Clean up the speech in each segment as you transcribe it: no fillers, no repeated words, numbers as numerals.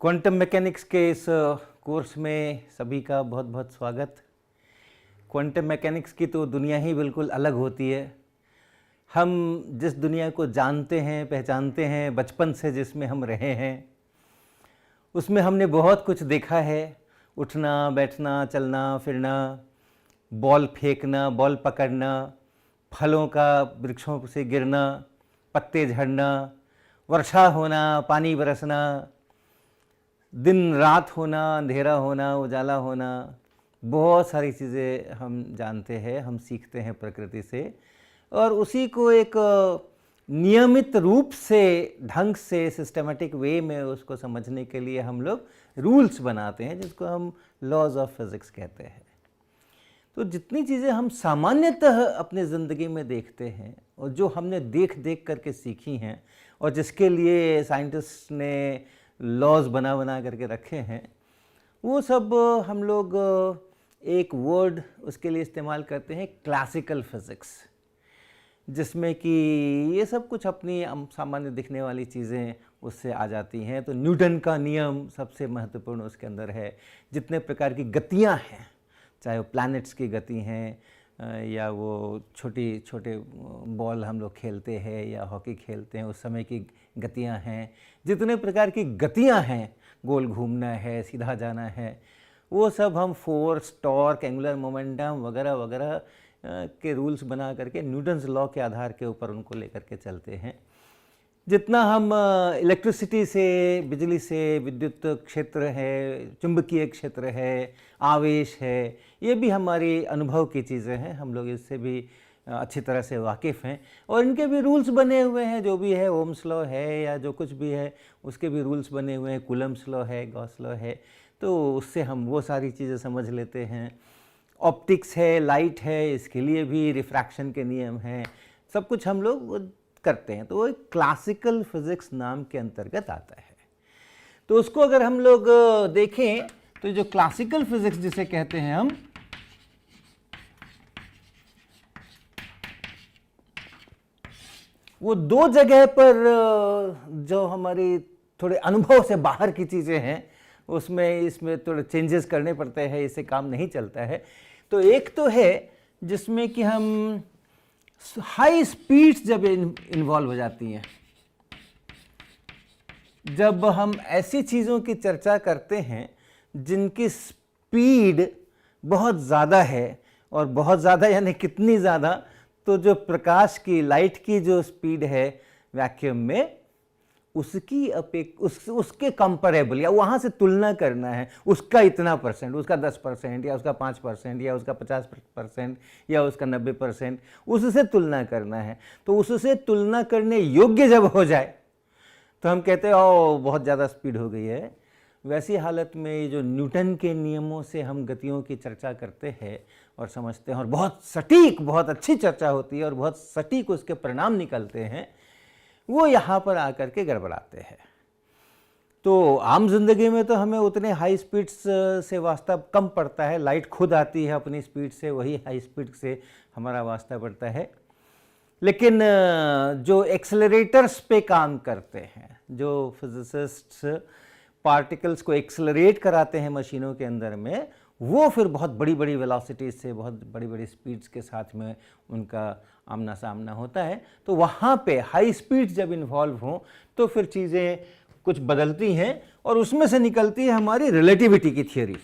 Quantum mechanics के इस course में सभी का बहुत बहुत स्वागत। क्वांटम मैकेनिक्स की तो दुनिया ही बिल्कुल अलग होती है। हम जिस दुनिया को जानते हैं, पहचानते हैं, बचपन से जिसमें हम रहे हैं, उसमें हमने बहुत कुछ देखा है। उठना, बैठना, चलना फिरना, बॉल फेंकना, बॉल पकड़ना, फलों का वृक्षों से गिरना, पत्ते झड़ना, वर्षा होना, पानी बरसना, दिन रात होना, अंधेरा होना, उजाला होना, बहुत सारी चीज़ें हम जानते हैं, हम सीखते हैं प्रकृति से। और उसी को एक नियमित रूप से, ढंग से, सिस्टमेटिक वे में उसको समझने के लिए हम लोग रूल्स बनाते हैं, जिसको हम लॉज ऑफ फिज़िक्स कहते हैं। तो जितनी चीज़ें हम सामान्यतः अपने ज़िंदगी में देखते हैं और जो हमने देख देख करके सीखी हैं और जिसके लिए साइंटिस्ट ने लॉज बना बना करके रखे हैं, वो सब हम लोग एक वर्ड उसके लिए इस्तेमाल करते हैं, क्लासिकल फिज़िक्स, जिसमें कि ये सब कुछ अपनी सामान्य दिखने वाली चीज़ें उससे आ जाती हैं। तो न्यूटन का नियम सबसे महत्वपूर्ण उसके अंदर है। जितने प्रकार की गतियाँ हैं, चाहे वो प्लैनेट्स की गति हैं या वो छोटे बॉल हम लोग खेलते हैं या हॉकी खेलते हैं, उस समय की गतियां हैं, जितने प्रकार की गतियां हैं, गोल घूमना है, सीधा जाना है, वो सब हम फोर्स, टॉर्क, एंगुलर मोमेंटम वगैरह वगैरह के रूल्स बना करके न्यूटन्स लॉ के आधार के ऊपर उनको लेकर के चलते हैं। जितना हम इलेक्ट्रिसिटी से, बिजली से, विद्युत क्षेत्र है, चुंबकीय क्षेत्र है, आवेश है, ये भी हमारी अनुभव की चीज़ें हैं। हम लोग इससे भी अच्छी तरह से वाकिफ़ हैं और इनके भी रूल्स बने हुए हैं। जो भी है, ओम्स लॉ है या जो कुछ भी है, उसके भी रूल्स बने हुए हैं। कूलम्स लॉ है, गॉस लॉ है, तो उससे हम वो सारी चीज़ें समझ लेते हैं। ऑप्टिक्स है, लाइट है, इसके लिए भी रिफ्रैक्शन के नियम हैं। सब कुछ हम लोग करते हैं, तो वो एक क्लासिकल फिज़िक्स नाम के अंतर्गत आता है। तो उसको अगर हम लोग देखें तो जो क्लासिकल फिज़िक्स जिसे कहते हैं हम, वो दो जगह पर जो हमारी थोड़े अनुभव से बाहर की चीज़ें हैं, उसमें इसमें थोड़े चेंजेस करने पड़ते हैं, इससे काम नहीं चलता है। तो एक तो है जिसमें कि हम हाई स्पीड्स जब इन्वॉल्व हो जाती हैं, जब हम ऐसी चीज़ों की चर्चा करते हैं जिनकी स्पीड बहुत ज़्यादा है, और बहुत ज़्यादा यानी कितनी ज़्यादा, तो जो प्रकाश की, लाइट की जो स्पीड है वैक्यूम में, उसकी उसके कंपेरेबल या वहाँ से तुलना करना है, उसका इतना परसेंट, उसका 10% या उसका 5% या उसका 50% या उसका 90%, उससे तुलना करना है। तो उससे तुलना करने योग्य जब हो जाए तो हम कहते हैं ओ बहुत ज़्यादा स्पीड हो गई है। वैसी हालत में जो न्यूटन के नियमों से हम गतियों की चर्चा करते हैं और समझते हैं, और बहुत सटीक, बहुत अच्छी चर्चा होती है और बहुत सटीक उसके परिणाम निकलते हैं, वो यहाँ पर आकर के गड़बड़ाते हैं। तो आम जिंदगी में तो हमें उतने हाई स्पीड्स से वास्ता कम पड़ता है। लाइट खुद आती है अपनी स्पीड से, वही हाई स्पीड से हमारा वास्ता पड़ता है। लेकिन जो एक्सेलरेटर्स पे काम करते हैं, जो फिजिसिस्ट्स पार्टिकल्स को एक्सेलरेट कराते हैं मशीनों के अंदर में, वो फिर बहुत बड़ी बड़ी वेलोसिटीज से, बहुत बड़ी बड़ी स्पीड्स के साथ में उनका आमना सामना होता है। तो वहाँ पे हाई स्पीड्स जब इन्वॉल्व हों तो फिर चीज़ें कुछ बदलती हैं और उसमें से निकलती है हमारी रिलेटिविटी की थियोरी।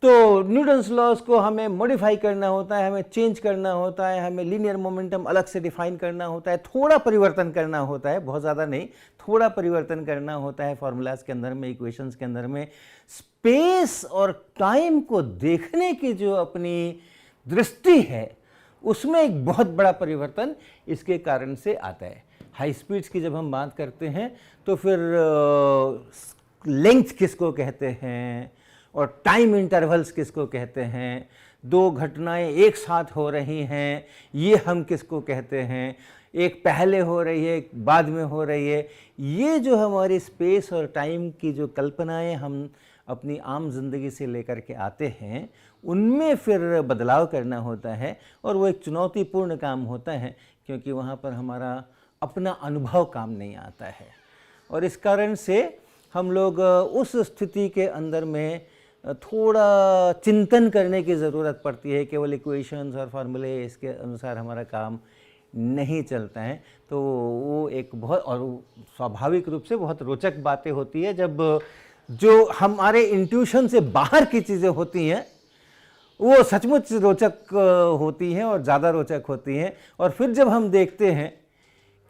तो न्यूटन्स लॉज को हमें मॉडिफाई करना होता है, हमें चेंज करना होता है, हमें लीनियर मोमेंटम अलग से डिफाइन करना होता है, थोड़ा परिवर्तन करना होता है, बहुत ज़्यादा नहीं, थोड़ा परिवर्तन करना होता है फॉर्मूलाज के अंदर में, इक्वेशंस के अंदर में। स्पेस और टाइम को देखने की जो अपनी दृष्टि है, उसमें एक बहुत बड़ा परिवर्तन इसके कारण से आता है। हाई स्पीड्स की जब हम बात करते हैं तो फिर लेंथ किसको कहते हैं और टाइम इंटरवल्स किसको कहते हैं, दो घटनाएं एक साथ हो रही हैं, ये हम किसको कहते हैं, एक पहले हो रही है, एक बाद में हो रही है। ये जो हमारी स्पेस और टाइम की जो कल्पनाएं हम अपनी आम जिंदगी से लेकर के आते हैं, उनमें फिर बदलाव करना होता है और वो एक चुनौतीपूर्ण काम होता है, क्योंकि वहाँ पर हमारा अपना अनुभव काम नहीं आता है। और इस कारण से हम लोग उस स्थिति के अंदर में थोड़ा चिंतन करने की ज़रूरत पड़ती है। केवल इक्वेशंस और फार्मूले इसके अनुसार हमारा काम नहीं चलता है। तो वो एक बहुत और स्वाभाविक रूप से बहुत रोचक बातें होती है जब जो हमारे इंट्यूशन से बाहर की चीज़ें होती हैं वो सचमुच रोचक होती हैं और ज़्यादा रोचक होती हैं। और फिर जब हम देखते हैं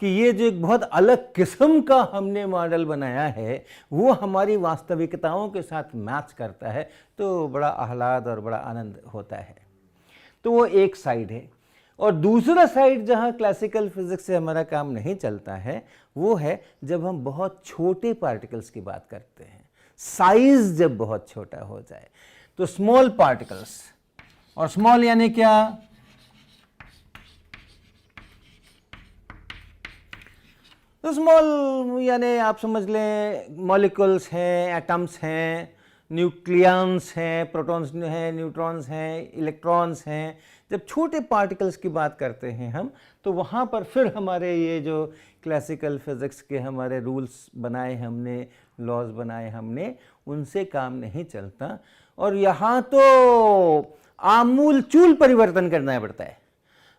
कि ये जो एक बहुत अलग किस्म का हमने मॉडल बनाया है वो हमारी वास्तविकताओं के साथ मैच करता है, तो बड़ा आह्लाद और बड़ा आनंद होता है। तो वो एक साइड है। और दूसरा साइड जहाँ क्लासिकल फिजिक्स से हमारा काम नहीं चलता है वो है जब हम बहुत छोटे पार्टिकल्स की बात करते हैं, साइज जब बहुत छोटा हो जाए। तो स्मॉल पार्टिकल्स, और स्मॉल यानी क्या? तो स्मॉल यानी आप समझ लें मॉलिक्यूल्स हैं, एटम्स हैं, न्यूक्लियंस हैं, प्रोटॉन्स हैं, न्यूट्रॉन्स हैं, इलेक्ट्रॉन्स हैं। जब छोटे पार्टिकल्स की बात करते हैं हम, तो वहाँ पर फिर हमारे ये जो क्लासिकल फिज़िक्स के हमारे रूल्स बनाए हमने, लॉज बनाए हमने, उनसे काम नहीं चलता। और यहाँ तो आमूल चूल परिवर्तन करना पड़ता है।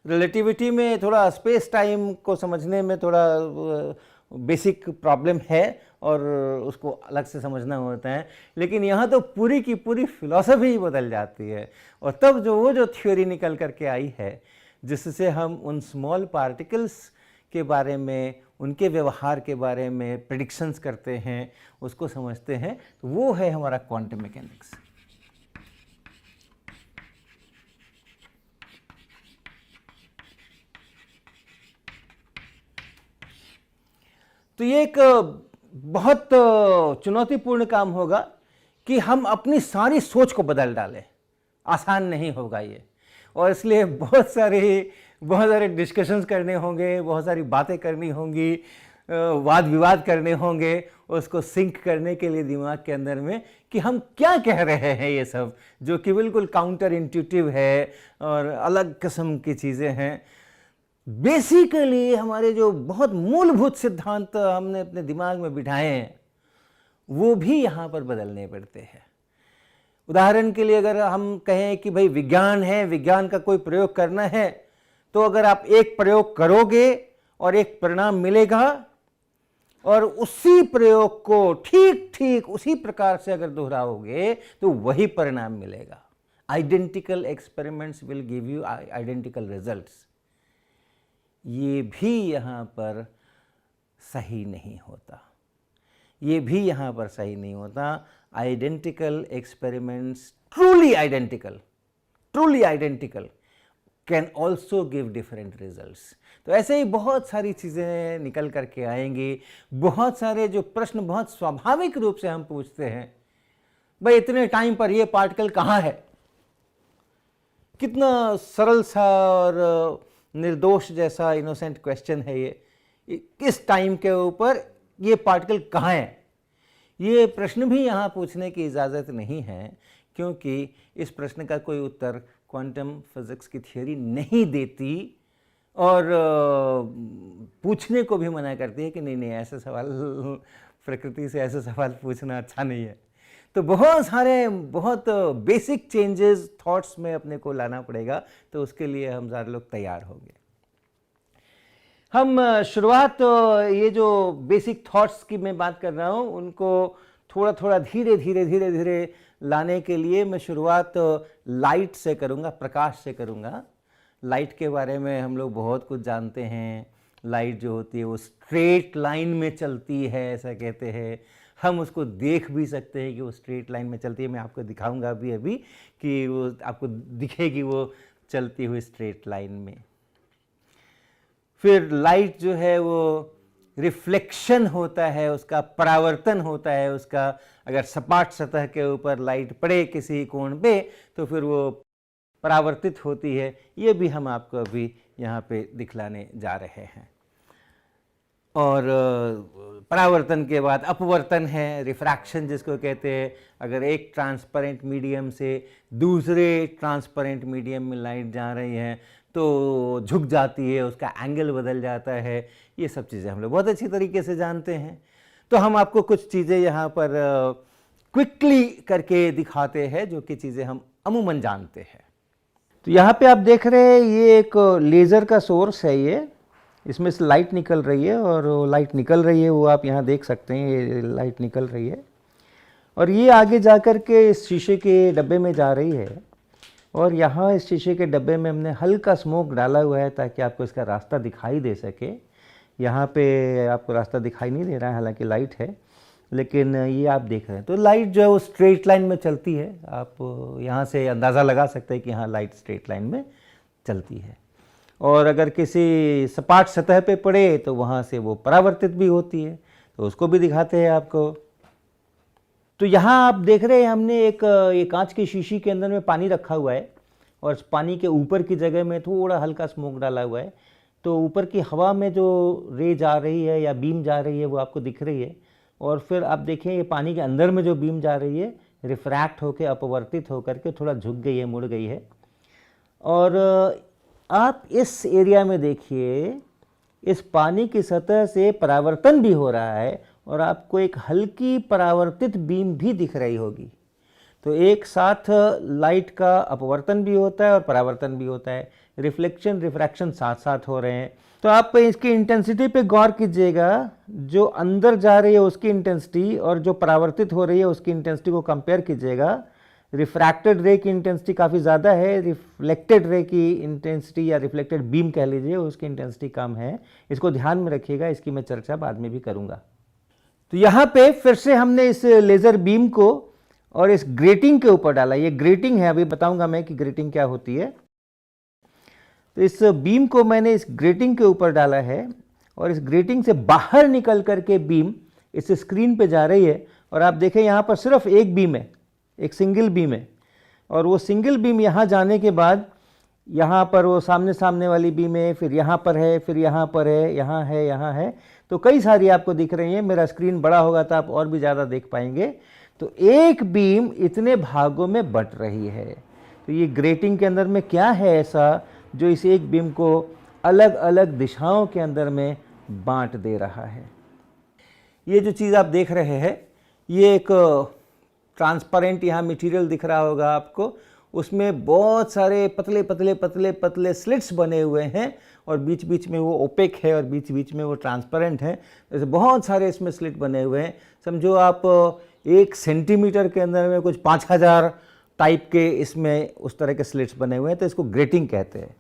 रिलेटिविटी में थोड़ा स्पेस टाइम को समझने में थोड़ा बेसिक प्रॉब्लम है और उसको अलग से समझना होता है, लेकिन यहाँ तो पूरी की पूरी फिलॉसफी ही बदल जाती है। और तब जो वो जो थ्योरी निकल करके आई है जिससे हम उन स्मॉल पार्टिकल्स के बारे में, उनके व्यवहार के बारे में प्रेडिक्शंस करते हैं, उसको समझते हैं, तो वो है हमारा क्वांटम मैकेनिक्स। तो ये एक बहुत चुनौतीपूर्ण काम होगा कि हम अपनी सारी सोच को बदल डालें। आसान नहीं होगा ये, और इसलिए बहुत सारे डिस्कशंस करने होंगे, बहुत सारी बातें करनी होंगी, वाद विवाद करने होंगे उसको सिंक करने के लिए दिमाग के अंदर में कि हम क्या कह रहे हैं, ये सब जो कि बिल्कुल काउंटर इंट्यूटिव है और अलग किस्म की चीज़ें हैं। बेसिकली हमारे जो बहुत मूलभूत सिद्धांत हमने अपने दिमाग में बिठाए हैं वो भी यहाँ पर बदलने पड़ते हैं। उदाहरण के लिए अगर हम कहें कि भाई विज्ञान है, विज्ञान का कोई प्रयोग करना है, तो अगर आप एक प्रयोग करोगे और एक परिणाम मिलेगा और उसी प्रयोग को ठीक ठीक उसी प्रकार से अगर दोहराओगे तो वही परिणाम मिलेगा। Identical experiments will give you identical results. ये भी यहाँ पर सही नहीं होता, ये भी यहाँ पर सही नहीं होता। Identical experiments, truly identical can also give different results. तो ऐसे ही बहुत सारी चीज़ें निकल करके आएंगी। बहुत सारे जो प्रश्न बहुत स्वाभाविक रूप से हम पूछते हैं, भाई इतने टाइम पर ये पार्टिकल कहाँ है, कितना सरल सा और निर्दोष जैसा इनोसेंट क्वेश्चन है ये, किस टाइम के ऊपर ये पार्टिकल कहाँ है। ये प्रश्न भी यहाँ पूछने की इजाज़त नहीं है, क्योंकि इस प्रश्न का कोई उत्तर क्वांटम फिज़िक्स की थ्योरी नहीं देती और पूछने को भी मना करती है कि नहीं ऐसे सवाल, प्रकृति से ऐसे सवाल पूछना अच्छा नहीं है। तो बहुत बेसिक चेंजेस थॉट्स में अपने को लाना पड़ेगा, तो उसके लिए हम सारे लोग तैयार होंगे। हम शुरुआत ये जो बेसिक थॉट्स की मैं बात कर रहा हूँ उनको थोड़ा धीरे धीरे लाने के लिए मैं शुरुआत लाइट से करूँगा, प्रकाश से करूँगा। लाइट के बारे में हम लोग बहुत कुछ जानते हैं। लाइट जो होती है वो स्ट्रेट लाइन में चलती है, ऐसा कहते हैं। हम उसको देख भी सकते हैं कि वो स्ट्रेट लाइन में चलती है। मैं आपको दिखाऊंगा अभी कि वो आपको दिखेगी वो चलती हुई स्ट्रेट लाइन में। फिर लाइट जो है वो रिफ्लेक्शन होता है, उसका परावर्तन होता है। उसका अगर सपाट सतह के ऊपर लाइट पड़े किसी कोण पे तो फिर वो परावर्तित होती है। ये भी हम आपको अभी यहाँ पे दिखलाने जा रहे हैं। और परावर्तन के बाद अपवर्तन है, रिफ्रैक्शन जिसको कहते हैं। अगर एक ट्रांसपेरेंट मीडियम से दूसरे ट्रांसपेरेंट मीडियम में लाइट जा रही है तो झुक जाती है, उसका एंगल बदल जाता है। ये सब चीज़ें हम लोग बहुत अच्छी तरीके से जानते हैं। तो हम आपको कुछ चीज़ें यहाँ पर क्विकली करके दिखाते हैं जो कि चीज़ें हम अमूमन जानते हैं। तो यहाँ पे आप देख रहे हैं ये एक लेज़र का सोर्स है, ये इसमें से लाइट निकल रही है और लाइट निकल रही है वो आप यहाँ देख सकते हैं, ये लाइट निकल रही है और ये आगे जा कर के इस शीशे के डब्बे में जा रही है। और यहाँ इस शीशे के डब्बे में हमने हल्का स्मोक डाला हुआ है ताकि आपको इसका रास्ता दिखाई दे सके। यहाँ पे आपको रास्ता दिखाई नहीं दे रहा है, हालांकि लाइट है, लेकिन ये आप देख रहे हैं। तो लाइट जो है वो स्ट्रेट लाइन में चलती है। आप यहाँ से अंदाज़ा लगा सकते हैं कि हाँ लाइट स्ट्रेट लाइन में चलती है। और अगर किसी सपाट सतह पे पड़े तो वहाँ से वो परावर्तित भी होती है, तो उसको भी दिखाते हैं आपको। तो यहाँ आप देख रहे हैं हमने एक ये कांच की शीशी के अंदर में पानी रखा हुआ है और उस पानी के ऊपर की जगह में थोड़ा हल्का स्मोक डाला हुआ है। तो ऊपर की हवा में जो रे जा रही है या बीम जा रही है वो आपको दिख रही है। और फिर आप देखें ये पानी के अंदर में जो बीम जा रही है रिफ्रैक्ट होकर अपवर्तित होकर के थोड़ा झुक गई है, मुड़ गई है। और आप इस एरिया में देखिए, इस पानी की सतह से परावर्तन भी हो रहा है और आपको एक हल्की परावर्तित बीम भी दिख रही होगी। तो एक साथ लाइट का अपवर्तन भी होता है और परावर्तन भी होता है, रिफ्लेक्शन रिफ्रैक्शन साथ साथ हो रहे हैं। तो आप इसकी इंटेंसिटी पे गौर कीजिएगा, जो अंदर जा रही है उसकी इंटेंसिटी और जो परावर्तित हो रही है उसकी इंटेंसिटी को कंपेयर कीजिएगा। रिफ्रैक्टेड रे की इंटेंसिटी काफ़ी ज़्यादा है, रिफ्लेक्टेड रे की इंटेंसिटी या रिफ्लेक्टेड बीम कह लीजिए उसकी इंटेंसिटी कम है। इसको ध्यान में रखिएगा, इसकी मैं चर्चा बाद में भी करूँगा। तो यहाँ पे फिर से हमने इस लेज़र बीम को और इस ग्रेटिंग के ऊपर डाला। ये ग्रेटिंग है, अभी बताऊँगा मैं कि ग्रेटिंग क्या होती है। तो इस बीम को मैंने इस ग्रेटिंग के ऊपर डाला है और इस ग्रेटिंग से बाहर निकल करके बीम इस स्क्रीन पे जा रही है। और आप देखें यहाँ पर सिर्फ एक बीम है, एक सिंगल बीम है। और वो सिंगल बीम यहाँ जाने के बाद यहाँ पर वो सामने सामने वाली बीम है, फिर यहाँ पर है, फिर यहाँ पर है, यहाँ है, यहाँ है। तो कई सारी आपको दिख रही हैं। मेरा स्क्रीन बड़ा होगा तो आप और भी ज़्यादा देख पाएंगे। तो एक बीम इतने भागों में बंट रही है। तो ये ग्रेटिंग के अंदर में क्या है ऐसा जो इस एक बीम को अलग अलग दिशाओं के अंदर में बांट दे रहा है। ये जो चीज़ आप देख रहे हैं ये एक ट्रांसपेरेंट यहाँ मटेरियल दिख रहा होगा आपको, उसमें बहुत सारे पतले पतले पतले पतले स्लिट्स बने हुए हैं और बीच बीच में वो ओपेक है और बीच बीच में वो ट्रांसपेरेंट है। जैसे बहुत सारे इसमें स्लिट बने हुए हैं। समझो आप 1 सेंटीमीटर के अंदर में कुछ 5000 टाइप के इसमें उस तरह के स्लिट्स बने हुए हैं, तो इसको ग्रेटिंग कहते हैं।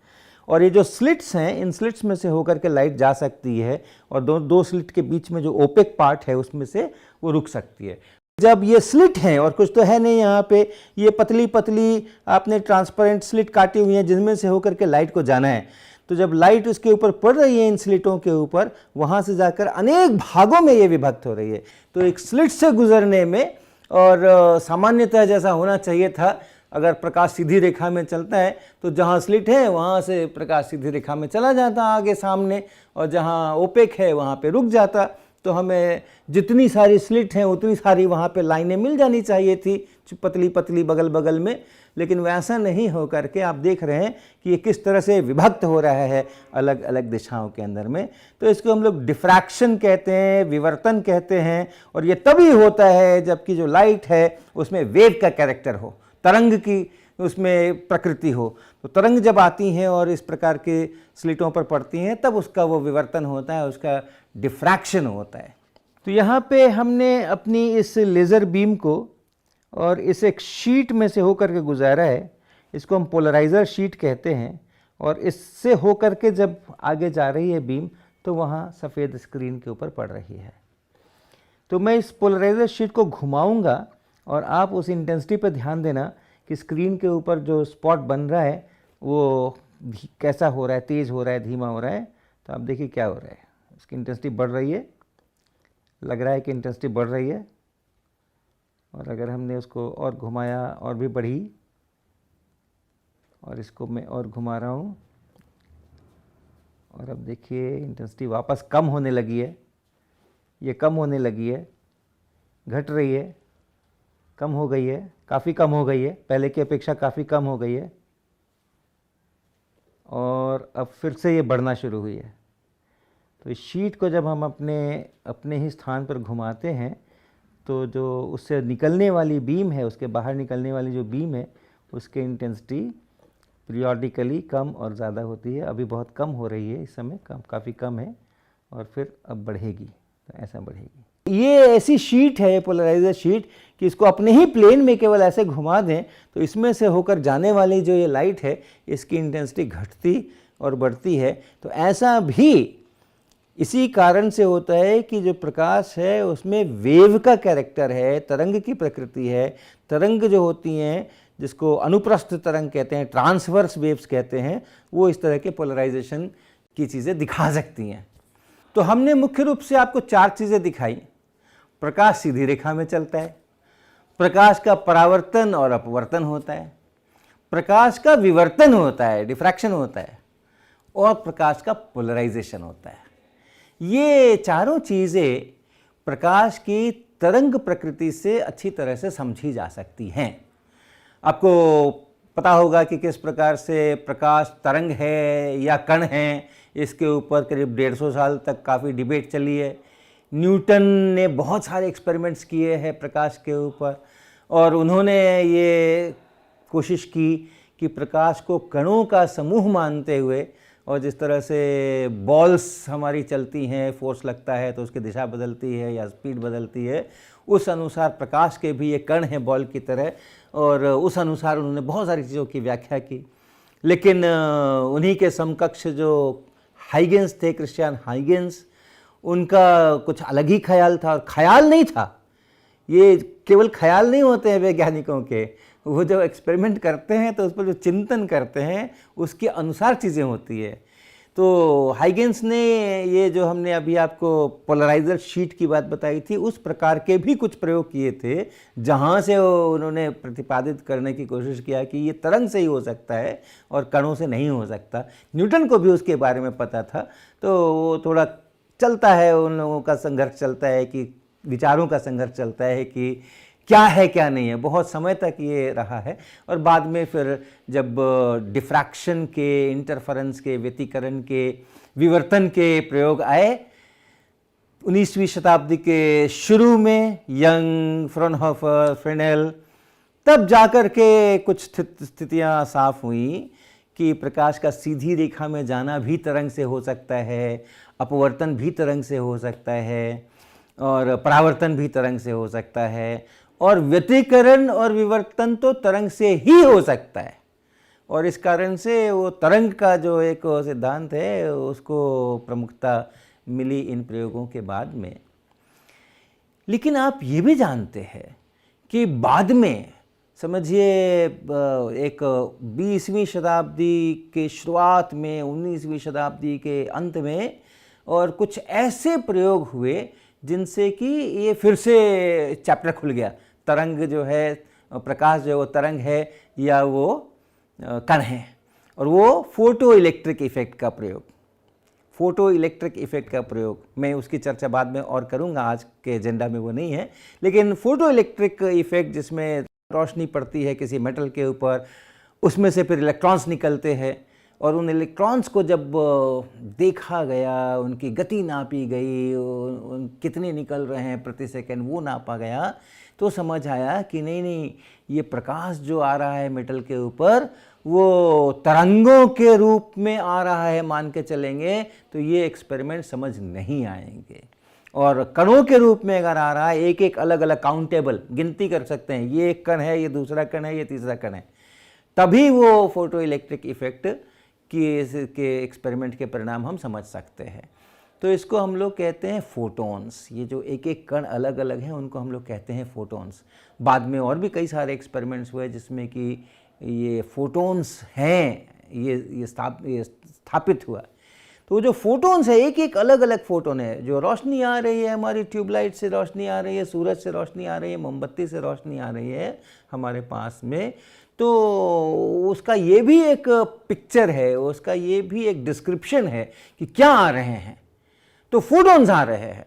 और ये जो स्लिट्स हैं, इन स्लिट्स में से होकर के लाइट जा सकती है और दो स्लिट के बीच में जो ओपेक पार्ट है उसमें से वो रुक सकती है। जब ये स्लिट हैं और कुछ तो है नहीं यहाँ पे, ये पतली पतली आपने ट्रांसपेरेंट स्लिट काटी हुई हैं जिनमें से होकर के लाइट को जाना है। तो जब लाइट उसके ऊपर पड़ रही है इन स्लिटों के ऊपर, वहाँ से जाकर अनेक भागों में ये विभक्त हो रही है। तो एक स्लिट से गुजरने में, और सामान्यतः जैसा होना चाहिए था, अगर प्रकाश सीधी रेखा में चलता है तो जहाँ स्लिट है वहाँ से प्रकाश सीधी रेखा में चला जाता आगे सामने, और जहाँ ओपेक है वहाँ पे रुक जाता। तो हमें जितनी सारी स्लिट हैं उतनी सारी वहाँ पे लाइनें मिल जानी चाहिए थी, पतली पतली बगल बगल में। लेकिन वैसा नहीं हो करके आप देख रहे हैं कि ये किस तरह से विभक्त हो रहा है अलग अलग दिशाओं के अंदर में। तो इसको हम लोग डिफ्रैक्शन कहते हैं, विवर्तन कहते हैं। और ये तभी होता है जबकि जो लाइट है उसमें वेव का कैरेक्टर हो, तरंग की उसमें प्रकृति हो। तो तरंग जब आती हैं और इस प्रकार के स्लिटों पर पड़ती हैं तब उसका वो विवर्तन होता है, उसका डिफ्रैक्शन होता है। तो यहाँ पे हमने अपनी इस लेज़र बीम को और इस एक शीट में से होकर के गुजारा है। इसको हम पोलराइज़र शीट कहते हैं। और इससे होकर के जब आगे जा रही है बीम तो वहाँ सफ़ेद स्क्रीन के ऊपर पड़ रही है। तो मैं इस पोलराइज़र शीट को घुमाऊंगा और आप उस इंटेंसिटी पर ध्यान देना कि स्क्रीन के ऊपर जो स्पॉट बन रहा है वो कैसा हो रहा है, तेज़ हो रहा है, धीमा हो रहा है। तो आप देखिए क्या हो रहा है, इसकी इंटेंसिटी बढ़ रही है, लग रहा है कि इंटेंसिटी बढ़ रही है। और अगर हमने उसको और घुमाया और भी बढ़ी, और इसको मैं और घुमा रहा हूँ और अब देखिए इंटेंसिटी वापस कम होने लगी है। ये कम होने लगी है, घट रही है, कम हो गई है, काफ़ी कम हो गई है, पहले की अपेक्षा काफ़ी कम हो गई है, और अब फिर से ये बढ़ना शुरू हुई है। तो इस शीट को जब हम अपने ही स्थान पर घुमाते हैं तो जो उससे निकलने वाली बीम है, उसके बाहर निकलने वाली जो बीम है, उसकी इंटेंसिटी पीरियोडिकली कम और ज़्यादा होती है। अभी बहुत कम हो रही है, इस समय काफ़ी कम है, और फिर अब बढ़ेगी, तो ऐसा बढ़ेगी। ये ऐसी शीट है, पोलराइजर शीट, कि इसको अपने ही प्लेन में केवल ऐसे घुमा दें तो इसमें से होकर जाने वाली जो ये लाइट है, इसकी इंटेंसिटी घटती और बढ़ती है। तो ऐसा भी इसी कारण से होता है कि जो प्रकाश है उसमें वेव का कैरेक्टर है, तरंग की प्रकृति है। तरंग जो होती हैं, जिसको अनुप्रस्थ तरंग कहते हैं, ट्रांसवर्स वेव्स कहते हैं, वो इस तरह के पोलराइजेशन की चीज़ें दिखा सकती हैं। तो हमने मुख्य रूप से आपको 4 चीज़ें दिखाई। प्रकाश सीधी रेखा में चलता है, प्रकाश का परावर्तन और अपवर्तन होता है, प्रकाश का विवर्तन होता है, डिफ्रैक्शन होता है, और प्रकाश का पोलराइजेशन होता है। ये चारों चीज़ें प्रकाश की तरंग प्रकृति से अच्छी तरह से समझी जा सकती हैं। आपको पता होगा कि किस प्रकार से प्रकाश तरंग है या कण है, इसके ऊपर करीब 150 साल तक काफ़ी डिबेट चली है। न्यूटन ने बहुत सारे एक्सपेरिमेंट्स किए हैं प्रकाश के ऊपर, और उन्होंने ये कोशिश की कि प्रकाश को कणों का समूह मानते हुए, और जिस तरह से बॉल्स हमारी चलती हैं, फोर्स लगता है तो उसकी दिशा बदलती है या स्पीड बदलती है, उस अनुसार प्रकाश के भी ये कण हैं बॉल की तरह, और उस अनुसार उन्होंने बहुत सारी चीज़ों की व्याख्या की। लेकिन उन्हीं के समकक्ष जो हाइगेंस थे, क्रिश्चियन हाइगेंस, उनका कुछ अलग ही ख्याल था। और ख्याल नहीं था, ये केवल ख्याल नहीं होते हैं वैज्ञानिकों के, वो जब एक्सपेरिमेंट करते हैं तो उस पर जो चिंतन करते हैं उसके अनुसार चीज़ें होती है। तो हाइगेंस ने ये जो हमने अभी आपको पोलराइजर शीट की बात बताई थी, उस प्रकार के भी कुछ प्रयोग किए थे, जहाँ से उन्होंने प्रतिपादित करने की कोशिश किया कि ये तरंग से ही हो सकता है और कणों से नहीं हो सकता। न्यूटन को भी उसके बारे में पता था। तो वो थोड़ा चलता है, उन लोगों का संघर्ष चलता है, कि विचारों का संघर्ष चलता है कि क्या है क्या नहीं है, बहुत समय तक ये रहा है। और बाद में फिर जब डिफ्रैक्शन के, इंटरफेरेंस के, व्यतिकरण के, विवर्तन के प्रयोग आए 19वीं शताब्दी के शुरू में, यंग, फ्रॉनहोफर, फ्रेनेल, तब जाकर के कुछ स्थितियाँ साफ हुई कि प्रकाश का सीधी रेखा में जाना भी तरंग से हो सकता है, अपवर्तन भी तरंग से हो सकता है, और परावर्तन भी तरंग से हो सकता है, और व्यतिकरण और विवर्तन तो तरंग से ही हो सकता है। और इस कारण से वो तरंग का जो एक सिद्धांत है उसको प्रमुखता मिली इन प्रयोगों के बाद में। लेकिन आप ये भी जानते हैं कि बाद में, समझिए एक 20वीं शताब्दी के शुरुआत में, 19वीं शताब्दी के अंत में, और कुछ ऐसे प्रयोग हुए जिनसे कि ये फिर से चैप्टर खुल गया। तरंग जो है, प्रकाश जो है वो तरंग है या वो कण है, और वो फोटो इलेक्ट्रिक इफेक्ट का प्रयोग, फोटो इलेक्ट्रिक इफेक्ट का प्रयोग, मैं उसकी चर्चा बाद में और करूँगा, आज के एजेंडा में वो नहीं है। लेकिन फोटो इलेक्ट्रिक इफेक्ट, जिसमें रोशनी पड़ती है किसी मेटल के ऊपर, उसमें से फिर इलेक्ट्रॉन्स निकलते हैं, और उन इलेक्ट्रॉन्स को जब देखा गया, उनकी गति नापी गई, उन कितने निकल रहे हैं प्रति सेकंड वो नापा गया, तो समझ आया कि नहीं, ये प्रकाश जो आ रहा है मेटल के ऊपर वो तरंगों के रूप में आ रहा है मान के चलेंगे तो ये एक्सपेरिमेंट समझ नहीं आएंगे। और कणों के रूप में अगर आ रहा है, एक एक अलग अलग काउंटेबल गिनती कर सकते हैं, ये एक कण है, ये दूसरा कण है, ये तीसरा कण है, तभी वो फोटो इलेक्ट्रिक इफेक्ट के एक्सपेरिमेंट के परिणाम हम समझ सकते हैं। तो इसको हम लोग कहते हैं फोटॉन्स। ये जो एक एक कण अलग अलग हैं उनको हम लोग कहते हैं फोटॉन्स। बाद में और भी कई सारे एक्सपेरिमेंट्स हुए जिसमें कि ये फोटॉन्स हैं, ये स्थापित हुआ। तो जो फोटॉन्स है, एक एक अलग अलग फोटोन है। जो रोशनी आ रही है, हमारी ट्यूबलाइट से रोशनी आ रही है, सूरज से रोशनी आ रही है, मोमबत्ती से रोशनी आ रही है हमारे पास में, तो उसका ये भी एक पिक्चर है, उसका ये भी एक डिस्क्रिप्शन है कि क्या आ रहे हैं। तो फोटॉन्स आ रहे हैं,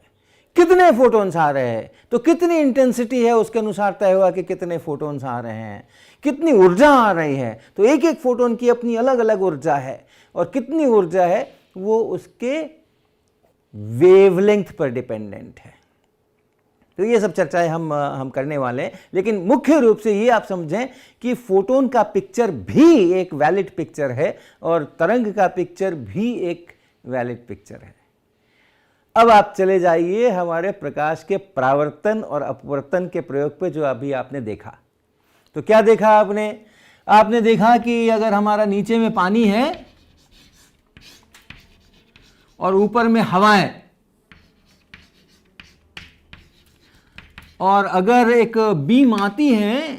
कितने फोटॉन्स आ रहे हैं, तो कितनी इंटेंसिटी है उसके अनुसार तय हुआ कि कितने फोटॉन्स आ रहे हैं, कितनी ऊर्जा आ रही है, तो एक एक फोटॉन की अपनी अलग अलग ऊर्जा है, और कितनी ऊर्जा है वो उसके वेवलेंथ पर डिपेंडेंट है। तो ये सब चर्चाएं हम करने वाले हैं, लेकिन मुख्य रूप से ये आप समझें कि फोटोन का पिक्चर भी एक वैलिड पिक्चर है और तरंग का पिक्चर भी एक वैलिड पिक्चर है। अब आप चले जाइए हमारे प्रकाश के परावर्तन और अपवर्तन के प्रयोग पे, जो अभी आपने देखा। तो क्या देखा आपने? आपने देखा कि अगर हमारा नीचे में पानी है और ऊपर में हवा है, और अगर एक बीम आती है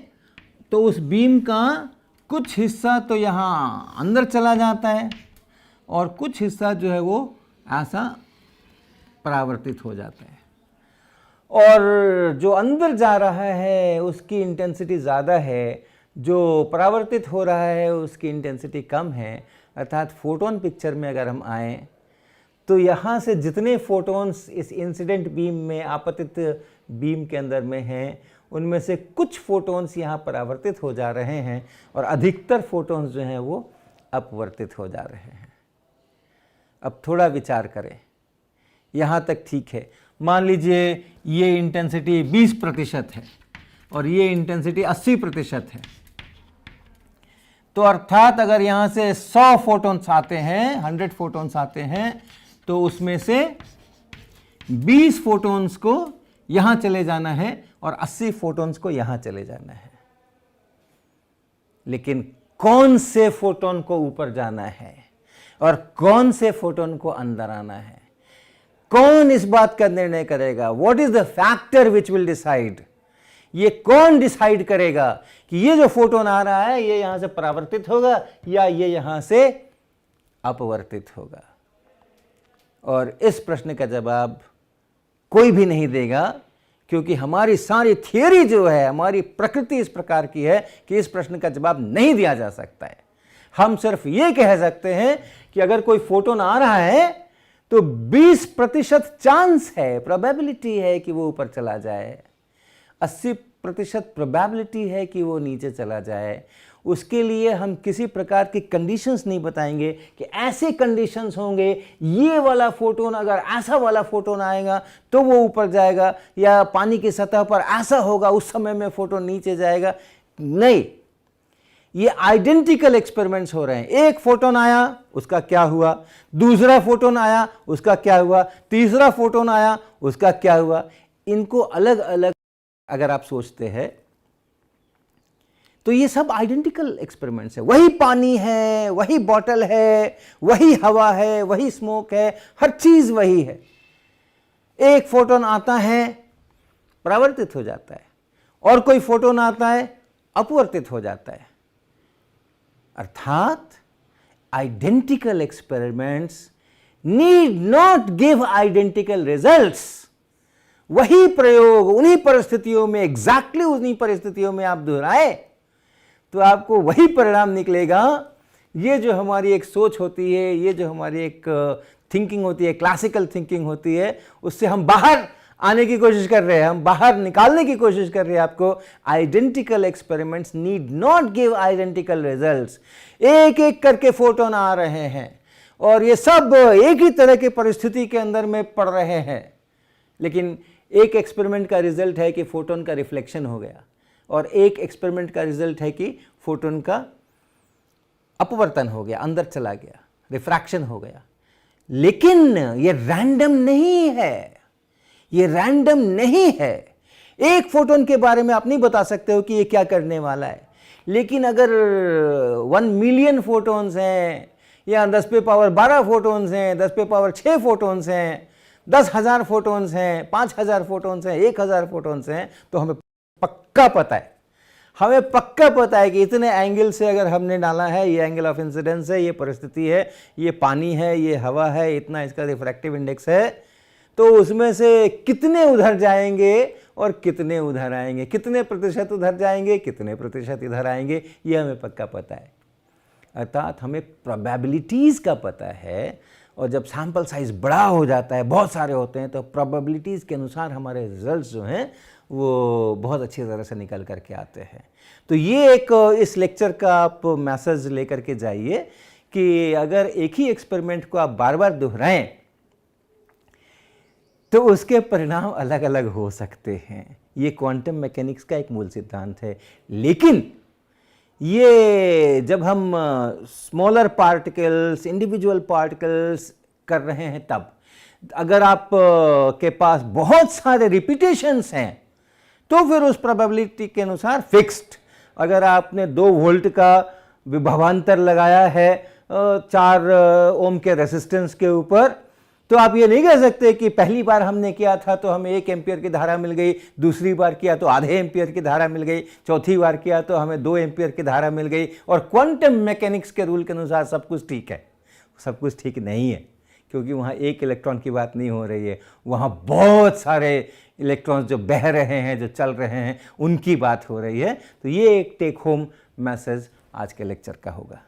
तो उस बीम का कुछ हिस्सा तो यहाँ अंदर चला जाता है और कुछ हिस्सा जो है वो ऐसा परावर्तित हो जाता है, और जो अंदर जा रहा है उसकी इंटेंसिटी ज़्यादा है, जो परावर्तित हो रहा है उसकी इंटेंसिटी कम है। अर्थात फोटोन पिक्चर में अगर हम आएँ तो यहाँ से जितने फोटॉन्स इस इंसिडेंट बीम में, आपतित बीम के अंदर में हैं, उनमें से कुछ फोटॉन्स यहाँ परावर्तित हो जा रहे हैं और अधिकतर फोटॉन्स जो हैं वो अपवर्तित हो जा रहे हैं। अब थोड़ा विचार करें, यहाँ तक ठीक है। मान लीजिए ये इंटेंसिटी 20% है और ये इंटेंसिटी 80% है, तो अर्थात अगर यहाँ से 100 फोटॉन्स आते हैं, 100 फोटॉन्स आते हैं, तो उसमें से 20 फोटॉन्स को यहाँ चले जाना है और 80 फोटॉन्स को यहाँ चले जाना है। लेकिन कौन से फोटॉन को ऊपर जाना है और कौन से फोटॉन को अंदर आना है, कौन इस बात का निर्णय करेगा? What is the factor which will decide? ये कौन डिसाइड करेगा कि ये जो फोटोन आ रहा है ये यहां से परावर्तित होगा या ये यहां से अपवर्तित होगा? और इस प्रश्न का जवाब कोई भी नहीं देगा, क्योंकि हमारी सारी थियरी जो है, हमारी प्रकृति इस प्रकार की है कि इस प्रश्न का जवाब नहीं दिया जा सकता है। हम सिर्फ ये कह सकते हैं कि अगर कोई फोटोन आ रहा है तो 20% चांस है, प्रोबेबिलिटी है कि वो ऊपर चला जाए, 80% प्रोबेबिलिटी है कि वो नीचे चला जाए। उसके लिए हम किसी प्रकार की कंडीशंस नहीं बताएंगे कि ऐसे कंडीशंस होंगे, ये वाला फोटोन अगर ऐसा वाला फोटोन आएगा तो वो ऊपर जाएगा, या पानी की सतह पर ऐसा होगा उस समय में फोटोन नीचे जाएगा। नहीं, ये आइडेंटिकल एक्सपेरिमेंट्स हो रहे हैं। एक फोटोन आया उसका क्या हुआ, दूसरा फोटोन आया उसका क्या हुआ, तीसरा फोटोन आया उसका क्या हुआ। इनको अलग अलग अगर आप सोचते हैं तो ये सब आइडेंटिकल एक्सपेरिमेंट्स है। वही पानी है, वही बॉटल है, वही हवा है, वही स्मोक है, हर चीज वही है। एक फोटोन आता है परावर्तित हो जाता है और कोई फोटोन आता है अपवर्तित हो जाता है। अर्थात identical experiments need not give identical results. वही प्रयोग उन्हीं परिस्थितियों में, एग्जैक्टली उन्हीं परिस्थितियों में आप दोहराए तो आपको वही परिणाम निकलेगा। ये जो हमारी एक सोच होती है, ये जो हमारी एक थिंकिंग होती है, क्लासिकल थिंकिंग होती है, उससे हम बाहर आने की कोशिश कर रहे हैं, हम बाहर निकालने की कोशिश कर रहे हैं आपको। Identical experiments need not give identical results. एक एक करके फोटोन आ रहे हैं और ये सब एक ही तरह की परिस्थिति के अंदर में पड़ रहे हैं, लेकिन एक एक्सपेरिमेंट का रिजल्ट है कि फोटोन का रिफ्लेक्शन हो गया और एक एक्सपेरिमेंट का रिजल्ट है कि फोटोन का अपवर्तन हो गया, अंदर चला गया, रिफ्रैक्शन हो गया। लेकिन ये रैंडम नहीं है, ये रैंडम नहीं है। एक फोटोन के बारे में आप नहीं बता सकते हो कि ये क्या करने वाला है, लेकिन अगर 1 मिलियन फोटोन्स हैं या 10 पे पावर 12 फोटोन्स हैं, 10 पे पावर 6 फोटोन्स हैं, 10,000 फोटोन्स हैं, 5,000 फोटोन्स हैं, 1,000 फोटोन्स हैं, तो हमें पक्का पता है, हमें पक्का पता है कि इतने एंगल से अगर हमने डाला है, ये एंगल ऑफ इंसिडेंस है, ये परिस्थिति है, ये पानी है, ये हवा है, इतना इसका रिफ्रैक्टिव इंडेक्स है, तो उसमें से कितने उधर जाएंगे और कितने उधर आएंगे, कितने प्रतिशत उधर जाएंगे, कितने प्रतिशत इधर आएंगे, ये हमें पक्का पता है। अर्थात हमें प्रोबेबिलिटीज़ का पता है और जब सैम्पल साइज़ बड़ा हो जाता है, बहुत सारे होते हैं, तो प्रोबेबिलिटीज़ के अनुसार हमारे रिजल्ट्स जो हैं वो बहुत अच्छी तरह से निकल करके आते हैं। तो ये एक इस लेक्चर का आप मैसेज लेकर के जाइए कि अगर एक ही एक्सपेरिमेंट को आप बार बार दोहराएं तो उसके परिणाम अलग अलग हो सकते हैं। ये क्वांटम मैकेनिक्स का एक मूल सिद्धांत है। लेकिन ये जब हम स्मॉलर पार्टिकल्स, इंडिविजुअल पार्टिकल्स कर रहे हैं, तब अगर आप के पास बहुत सारे रिपीटेशंस हैं तो फिर उस प्रोबेबिलिटी के अनुसार फिक्स्ड, अगर आपने 2 वोल्ट का विभवांतर लगाया है 4 ओम के रेसिस्टेंस के ऊपर, तो आप ये नहीं कह सकते कि पहली बार हमने किया था तो हमें 1 एम्पियर की धारा मिल गई, दूसरी बार किया तो आधे एम्पियर की धारा मिल गई, चौथी बार किया तो हमें 2 एम्पियर की धारा मिल गई और क्वांटम मैकेनिक्स के रूल के अनुसार सब कुछ ठीक है। सब कुछ ठीक नहीं है, क्योंकि वहाँ 1 इलेक्ट्रॉन की बात नहीं हो रही है, वहाँ बहुत सारे इलेक्ट्रॉन्स जो बह रहे हैं, जो चल रहे हैं, उनकी बात हो रही है। तो ये एक टेक होम मैसेज आज के लेक्चर का होगा।